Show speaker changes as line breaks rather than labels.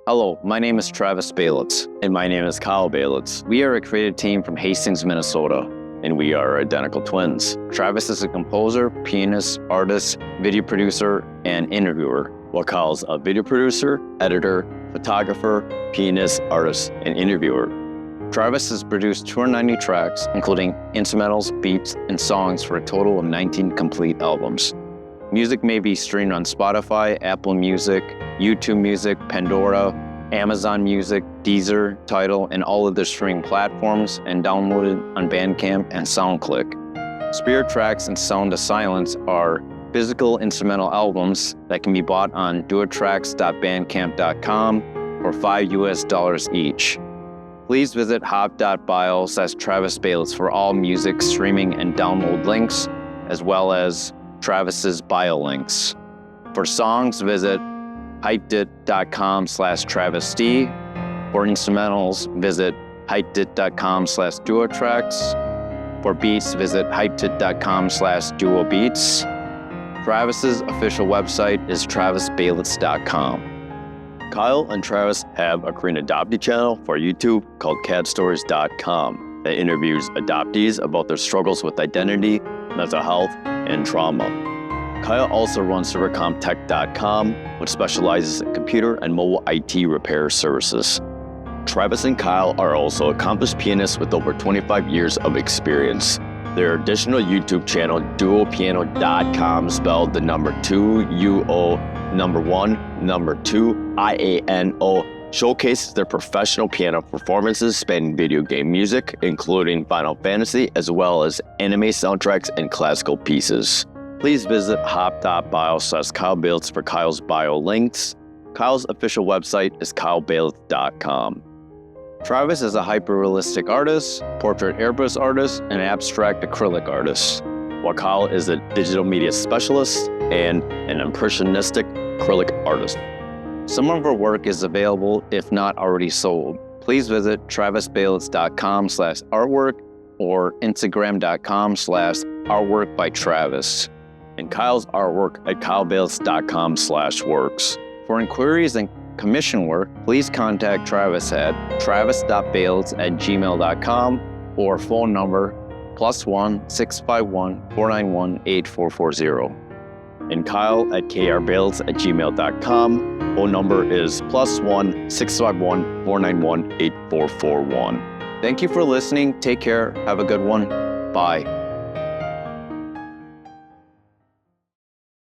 Hello, my name is Travis Balitz.
And my name is Kyle Balitz.
We are a creative team from Hastings, Minnesota.
And we are identical twins.
Travis is a composer, pianist, artist, video producer, and interviewer,
while Kyle's a video producer, editor, photographer, pianist, artist, and interviewer.
Travis has produced 290 tracks, including instrumentals, beats, and songs for a total of 19 complete albums. Music may be streamed on Spotify, Apple Music, YouTube Music, Pandora, Amazon Music, Deezer, Tidal, and all other streaming platforms, and downloaded on Bandcamp and SoundClick. Spirit Tracks and Sound of Silence are physical instrumental albums that can be bought on duotracks.bandcamp.com for $5 each. Please visit hop.bio/Travis Balitz for all music streaming and download links, as well as Travis's bio links. For songs, visit hypedit.com/TravisD. For instrumentals, visit hypedit.com/duotracks. For beats, visit hypedit.com/duobeats. Travis's official website is travisbalitz.com.
Kyle and Travis have a Korean Adoptee channel for YouTube called cadstories.com that interviews adoptees about their struggles with identity, mental health, and trauma. Kyle also runs ServiComp.com, which specializes in computer and mobile IT repair services. Travis and Kyle are also accomplished pianists with over 25 years of experience. Their additional YouTube channel, duopiano.com, spelled the number 2uo12iano, showcases their professional piano performances spanning video game music, including Final Fantasy, as well as anime soundtracks and classical pieces. Please visit hop.bio/Kyle Balitz for Kyle's bio links. Kyle's official website is kylebalitz.com.
Travis is a hyper-realistic artist, portrait airbrush artist, and abstract acrylic artist,
while Kyle is a digital media specialist and an impressionistic acrylic artist.
Some of our work is available if not already sold. Please visit travisbalitz.com/artwork or instagram.com/artworkbytravis.
And Kyle's artwork at kylebalitz.com/works.
For inquiries and commission work, please contact Travis at travis.balitz@gmail.com or phone number +1 651 491 8440.
And Kyle at krbalitz@gmail.com. Phone number is +1 651 491 8441.
Thank you for listening. Take care. Have a good one. Bye.